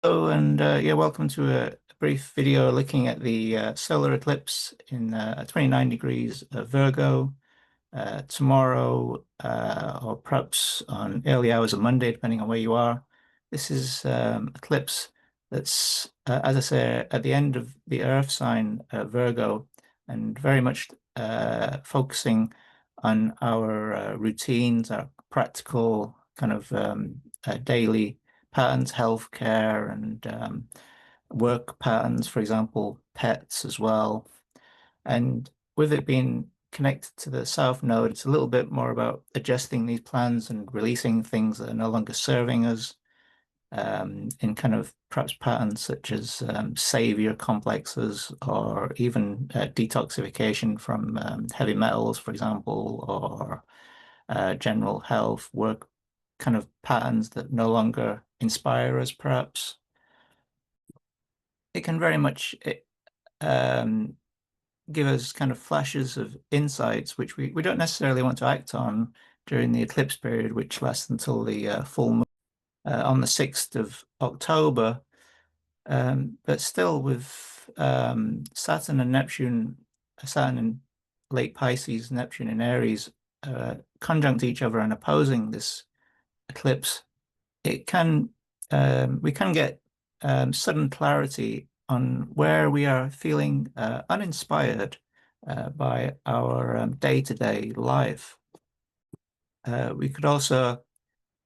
Hello, and yeah, welcome to a brief video looking at the solar eclipse in 29 degrees Virgo tomorrow, or perhaps on early hours of Monday, depending on where you are. This is eclipse that's, as I say, at the end of the Earth sign Virgo, and very much focusing on our routines, our practical kind of daily patterns, healthcare, and work patterns, for example, pets as well. And with it being connected to the South Node, it's a little bit more about adjusting these plans and releasing things that are no longer serving us, in kind of perhaps patterns such as savior complexes, or even detoxification from heavy metals, for example, or general health, work kind of patterns that no longer inspire us, perhaps. It can very much um, give us kind of flashes of insights, which we don't necessarily want to act on during the eclipse period, which lasts until the full moon on the 6th of October. But still, with Saturn and Neptune, Saturn in late Pisces, Neptune in Aries, conjunct each other and opposing this eclipse, it can we can get sudden clarity on where we are feeling uninspired by our day-to-day life. We could also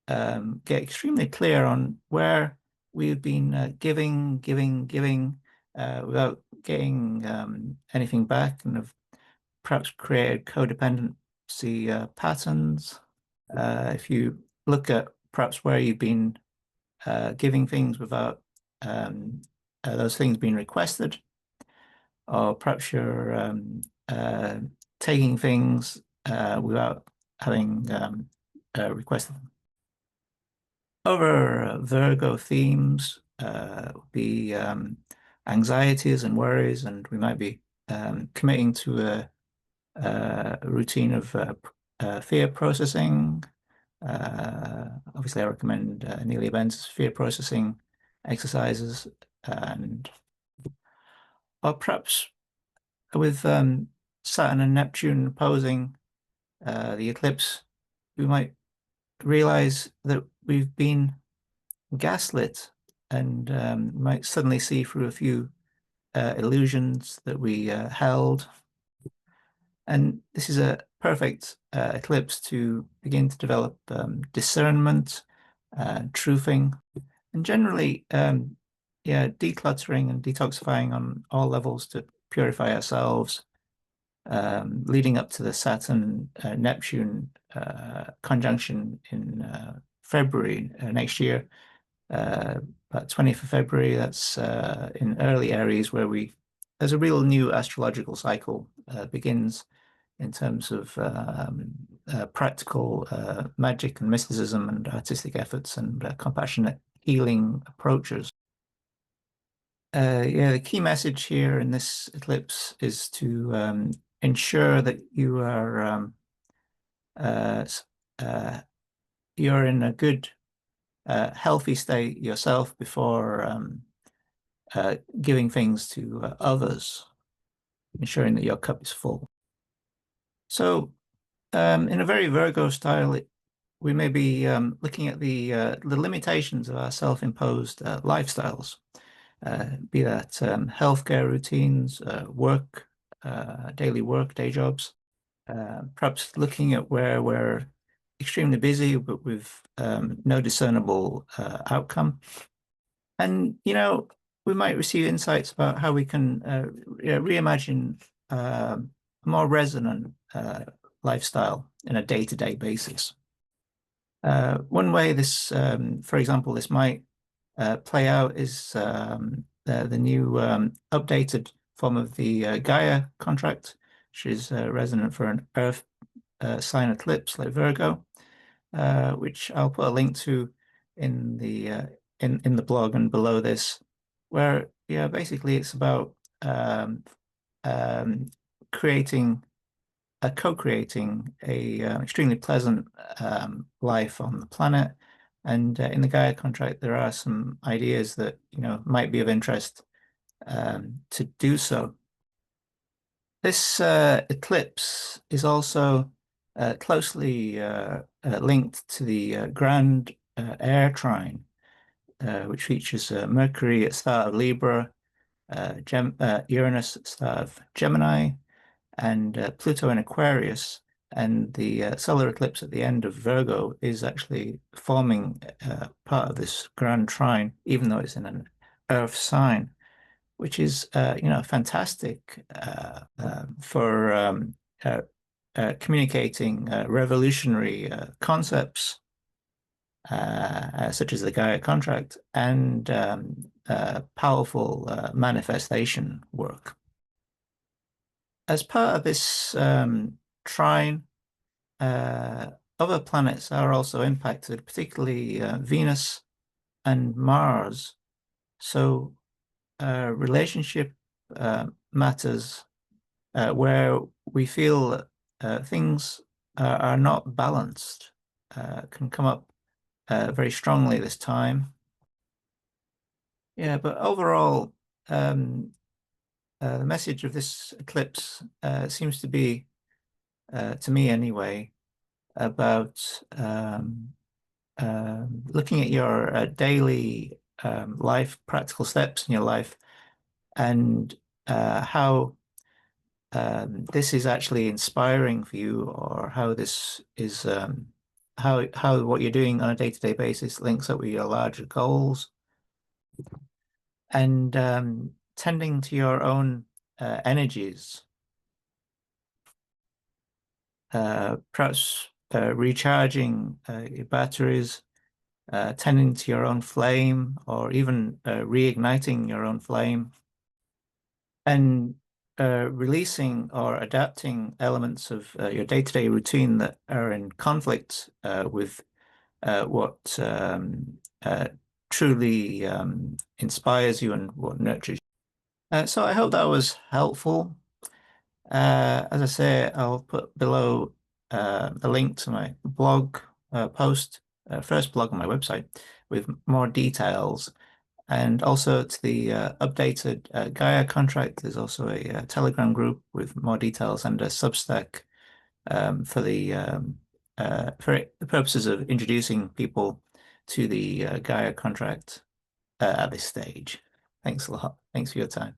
get extremely clear on where we've been giving without getting anything back, and have perhaps created codependency patterns. If you look at perhaps where you've been giving things without those things being requested, or perhaps you're taking things without having requested them. Other Virgo themes would be anxieties and worries, and we might be committing to a routine of fear processing. Obviously, I recommend Nearly Ben's fear processing exercises, and or perhaps with Saturn and Neptune opposing the eclipse, we might realize that we've been gaslit, and might suddenly see through a few illusions that we held. And this is a perfect eclipse to begin to develop discernment, truthing, and generally, yeah, decluttering and detoxifying on all levels to purify ourselves, leading up to the Saturn Neptune conjunction in February next year, about 20th of February. That's in early Aries, where there's a real new astrological cycle begins in terms of practical magic and mysticism and artistic efforts and compassionate healing approaches. Yeah, the key message here in this eclipse is to ensure that you are you're in a good, healthy state yourself before giving things to others, ensuring that your cup is full. So, in a very Virgo style, we may be looking at the limitations of our self-imposed lifestyles, be that healthcare routines, work, daily work, day jobs, perhaps looking at where we're extremely busy but with no discernible outcome. And, we might receive insights about how we can reimagine a more resonant lifestyle in a day-to-day basis. One way this, for example, this might play out is the new updated form of the Gaia contract, which is resonant for an Earth sign eclipse like Virgo, which I'll put a link to in the in the blog and below this, where basically it's about creating co-creating a extremely pleasant life on the planet, And in the Gaia contract, there are some ideas that, might be of interest to do so. This eclipse is also closely linked to the grand air trine, which features Mercury at start of Libra, Uranus at start of Gemini, and Pluto in Aquarius. And the solar eclipse at the end of Virgo is actually forming part of this grand trine, even though it's in an Earth sign, which is fantastic for communicating revolutionary concepts such as the Gaia contract and powerful manifestation work. As part of this trine, other planets are also impacted, particularly Venus and Mars. So relationship matters where we feel things are not balanced can come up very strongly this time. Yeah, but overall, the message of this eclipse seems to be, to me anyway, about looking at your daily life, practical steps in your life, and how this is actually inspiring for you, or how this is how what you're doing on a day-to-day basis links up with your larger goals, and tending to your own energies, perhaps recharging your batteries, tending to your own flame, or even reigniting your own flame, and releasing or adapting elements of your day-to-day routine that are in conflict with what truly inspires you and what nurtures you. So I hope that was helpful. As I say, I'll put below a link to my blog post, first blog on my website, with more details, and also to the updated Gaia contract. There's also a Telegram group with more details, and a Substack for the purposes of introducing people to the Gaia contract at this stage. Thanks a lot. Thanks for your time.